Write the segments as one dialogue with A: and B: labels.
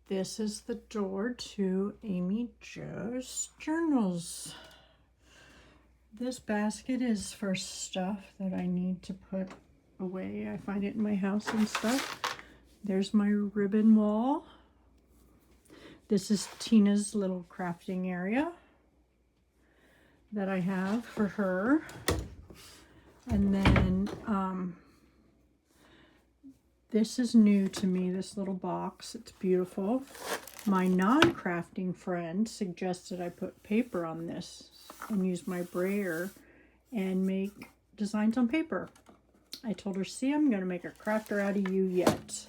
A: This is the door to Amy Jo's journals. This basket is for stuff that I need to put away. I find it in my house and stuff. There's my ribbon wall. This is Tina's little crafting area that I have for her. And then this is new to me, this little box. It's beautiful. My non-crafting friend suggested I put paper on this and use my brayer and make designs on paper. I told her, see, I'm going to make a crafter out of you yet.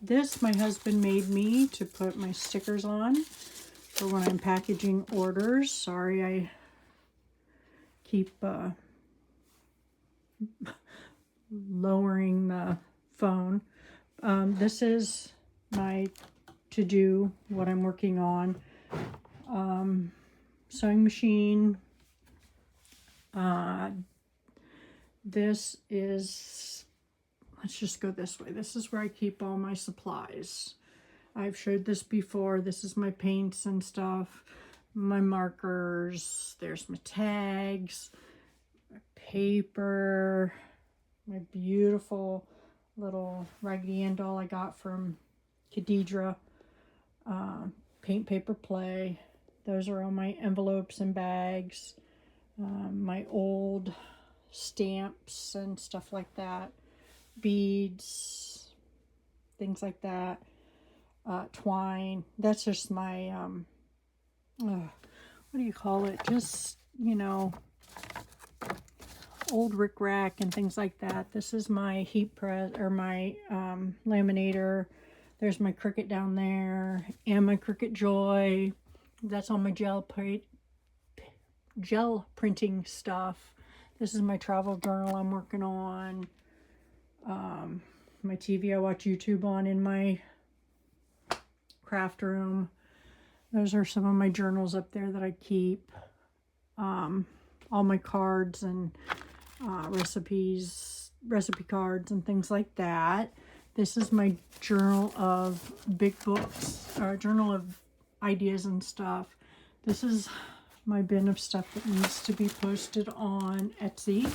A: This my husband made me to put my stickers on for when I'm packaging orders. Sorry, I keep lowering the phone. This is my to-do, what I'm working on. Sewing machine. This is, let's just go this way. This is where I keep all my supplies. I've showed this before. This is my paints and stuff, my markers. There's my tags, my paper, my beautiful little Raggedy Ann doll I got from Khadidra, paint paper play. Those are all my envelopes and bags, my old stamps and stuff like that, beads, things like that, twine. That's just my, what do you call it? Just, you know, old rickrack and things like that. This is my heat press, or my laminator. There's my Cricut down there, and my Cricut Joy. That's all my gel printing stuff. This is my travel journal I'm working on. My TV I watch YouTube on in my craft room. Those are some of my journals up there that I keep. All my cards and recipe cards and things like that. This is my journal of big books, or journal of ideas and stuff. This is my bin of stuff that needs to be posted on Etsy.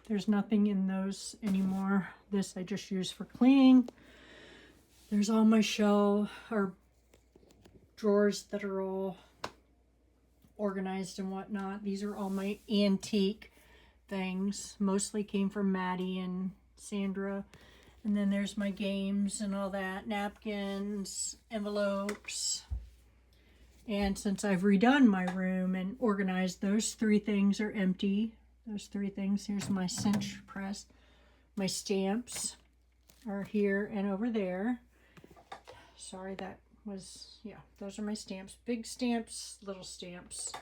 A: There's nothing in those anymore. This I just use for cleaning. There's all my shelf or drawers that are all organized and whatnot. These are all my antique things. Mostly came from Maddie and Sandra. And then there's my games and all that. Napkins, envelopes. And since I've redone my room and organized, those three things are empty. Those three things. Here's my cinch press. My stamps are here and over there. Sorry, that was, yeah, those are my stamps. Big stamps, little stamps.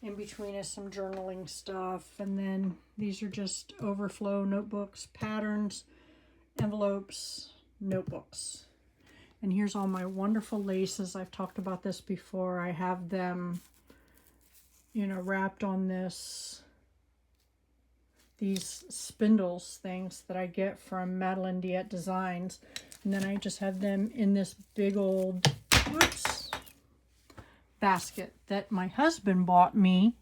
A: In between is some journaling stuff. And then these are just overflow notebooks, patterns, envelopes, notebooks. And here's all my wonderful laces. I've talked about this before. I have them, you know, wrapped on these spindles things that I get from Madeline Diet Designs. And then I just have them in this big old, whoops, basket that my husband bought me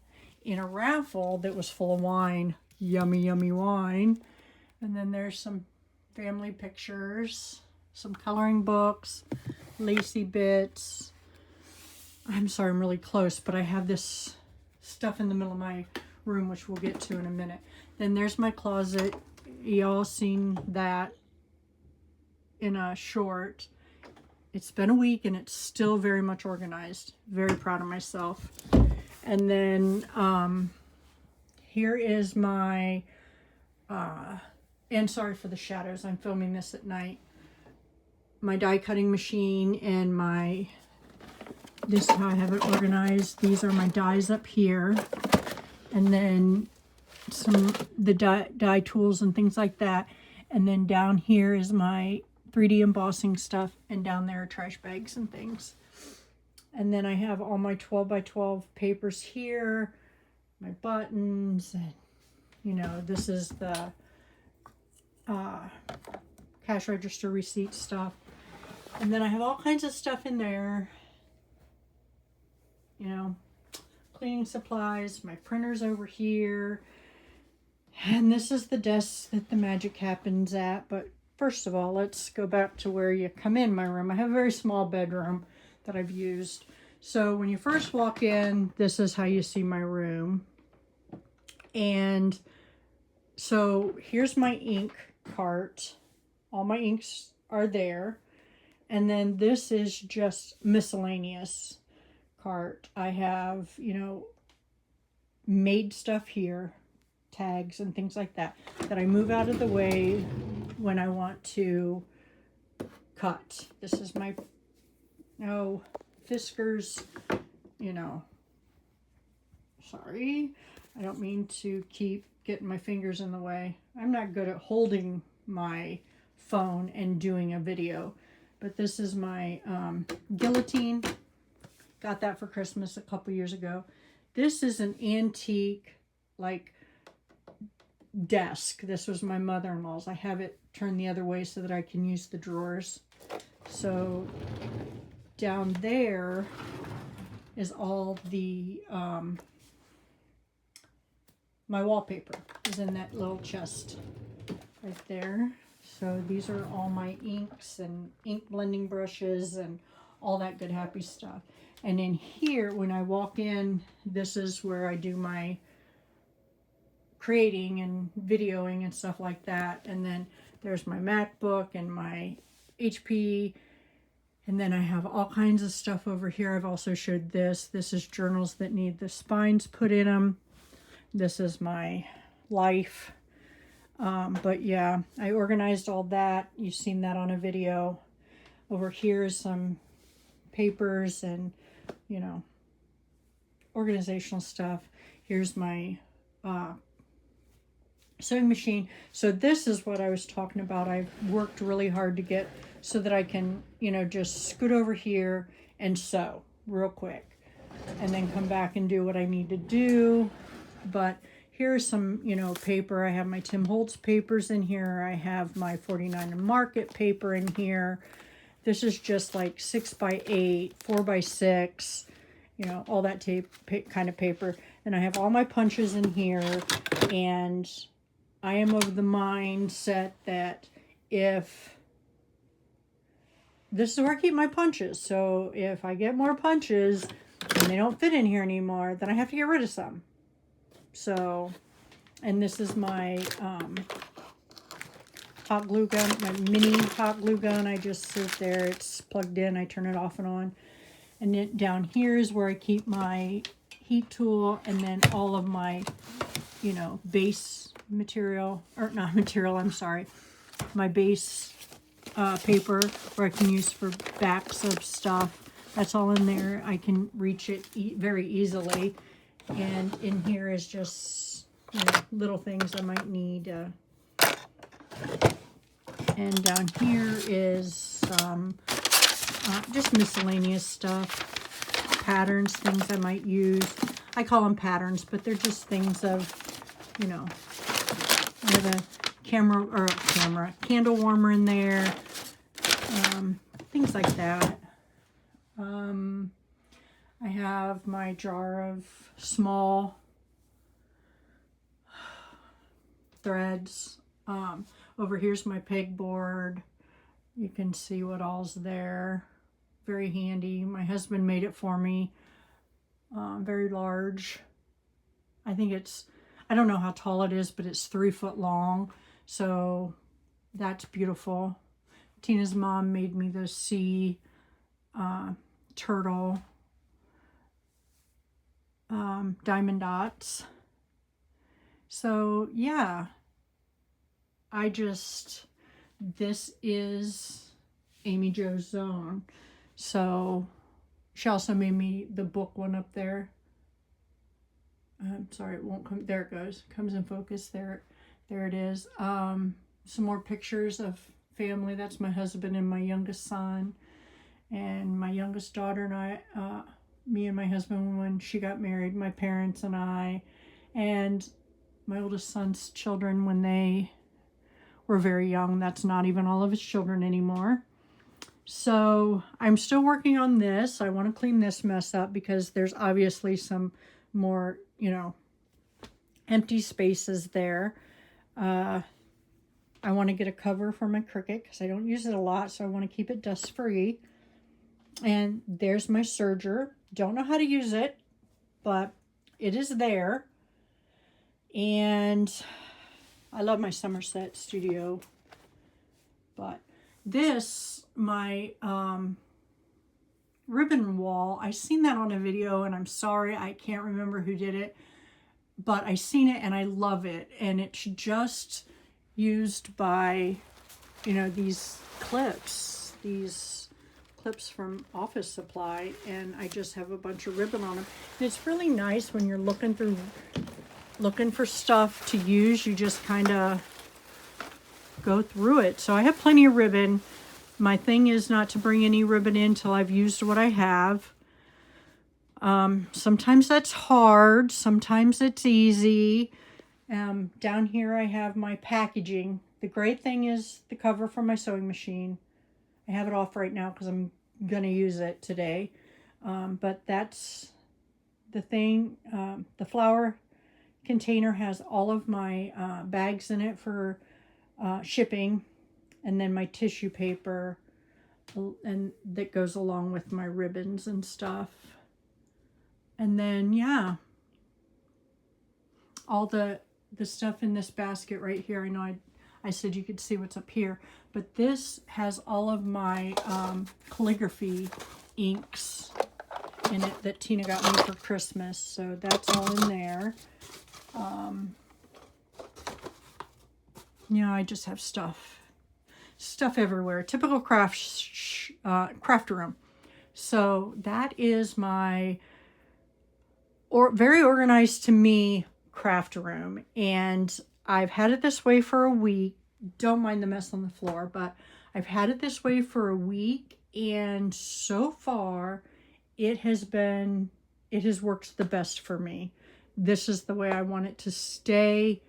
A: in a raffle that was full of wine. Yummy, yummy wine. And then there's some family pictures, some coloring books, lacy bits. I'm sorry, I'm really close, but I have this stuff in the middle of my room, which we'll get to in a minute. Then there's my closet. Y'all seen that in a short. It's been a week and it's still very much organized. Very proud of myself. And then here is my, and sorry for the shadows, I'm filming this at night. My die cutting machine and this is how I have it organized. These are my dies up here. And then the die tools and things like that. And then down here is my 3D embossing stuff, and down there are trash bags and things. And then I have all my 12 by 12 papers here, my buttons, and you know, this is the cash register receipt stuff. And then I have all kinds of stuff in there. You know, cleaning supplies, my printer's over here. And this is the desk that the magic happens at. But first of all, let's go back to where you come in my room. I have a very small bedroom that I've used. So when you first walk in, this is how you see my room. And so here's my ink cart. All my inks are there. And then this is just miscellaneous cart. I have, you know, made stuff here, tags and things like that I move out of the way when I want to cut. This is my, Fiskars, you know, sorry, I don't mean to keep getting my fingers in the way. I'm not good at holding my phone and doing a video, but this is my guillotine. Got that for Christmas a couple years ago. This is an antique, like, desk. This was my mother-in-law's. I have it turned the other way so that I can use the drawers. So down there is all the my wallpaper is in that little chest right there. So these are all my inks and ink blending brushes and all that good happy stuff. And in here, when I walk in, this is where I do my creating and videoing and stuff like that. And then there's my MacBook and my HP. And then I have all kinds of stuff over here. I've also showed this. This is journals that need the spines put in them. This is my life. But yeah, I organized all that. You've seen that on a video. Over here is some papers and, you know, organizational stuff. Here's my sewing machine. So this is what I was talking about. I've worked really hard to get so that I can, you know, just scoot over here and sew real quick and then come back and do what I need to do. But here's some, you know, paper. I have my Tim Holtz papers in here. I have my 49 Market paper in here. This is just like 6x8, 4x6, you know, all that kind of paper. And I have all my punches in here. And I am of the mindset that if this is where I keep my punches. So if I get more punches and they don't fit in here anymore, then I have to get rid of some. So, and this is my hot glue gun, my mini hot glue gun. I just sit there, it's plugged in, I turn it off and on. And then down here is where I keep my heat tool and then all of my, you know, base material, or not material, I'm sorry, my base paper where I can use for backs of stuff. That's all in there. I can reach it very easily. And in here is just, you know, little things I might need. And down here is just miscellaneous stuff, patterns, things I might use. I call them patterns, but they're just things of, you know, I have a candle warmer in there, things like that. I have my jar of small threads. Over here's my pegboard. You can see what all's there. Very handy. My husband made it for me. Very large. I think it's, I don't know how tall it is, but it's 3 foot long. So that's beautiful. Tina's mom made me the sea turtle diamond dots. So yeah, this is Amy Jo's zone. So she also made me the book one up there. I'm sorry, it won't come. There it goes. Comes in focus. There it is. Some more pictures of family. That's my husband and my youngest son. And my youngest daughter and I, me and my husband when she got married, my parents and I, and my oldest son's children when they were very young. That's not even all of his children anymore. So I'm still working on this. I want to clean this mess up because there's obviously some more, you know, empty spaces there. I want to get a cover for my Cricut because I don't use it a lot, so I want to keep it dust free. And there's my serger. Don't know how to use it, but it is there. And I love my Somerset Studio. But this, my ribbon wall, I seen that on a video, and I'm sorry, I can't remember who did it, but I seen it and I love it. And it's just used by, you know, these clips from Office Supply, and I just have a bunch of ribbon on them. And it's really nice when you're looking for stuff to use. You just kind of go through it. So I have plenty of ribbon. My thing is not to bring any ribbon in till I've used what I have. Sometimes that's hard. Sometimes it's easy. Down here I have my packaging. The great thing is the cover for my sewing machine. I have it off right now because I'm going to use it today. But that's the thing. The flour container has all of my bags in it for shipping. And then my tissue paper, and that goes along with my ribbons and stuff. And then, yeah, all the stuff in this basket right here. I know I said you could see what's up here, but this has all of my calligraphy inks in it that Tina got me for Christmas. So that's all in there. Yeah, I just have stuff everywhere. Typical craft room. So that is my very organized to me craft room, and I've had it this way for a week. Don't mind the mess on the floor, but I've had it this way for a week, and so far it has worked the best for me. This is the way I want it to stay,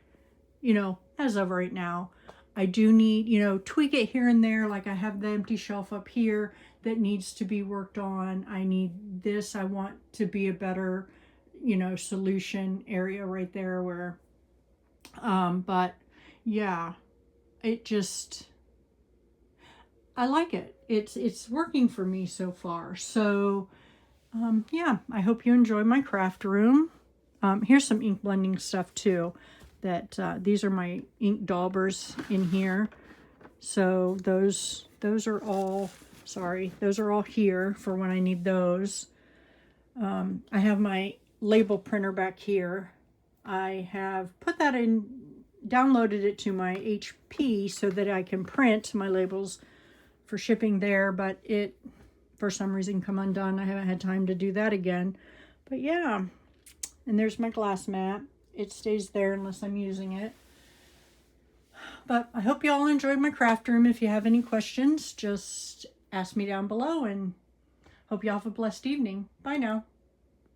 A: you know, as of right now. I do need, you know, tweak it here and there. Like I have the empty shelf up here that needs to be worked on. I need this. I want to be a better, you know, solution area right there where, but yeah, it just, I like it. It's working for me so far. So, yeah, I hope you enjoy my craft room. Here's some ink blending stuff too. That these are my ink daubers in here. So those are all, sorry, those are all here for when I need those. I have my label printer back here. I have put that in, downloaded it to my HP so that I can print my labels for shipping there, but it, for some reason, come undone. I haven't had time to do that again. But yeah, and there's my glass mat. It stays there unless I'm using it. But I hope you all enjoyed my craft room. If you have any questions, just ask me down below, and hope you all have a blessed evening. Bye now.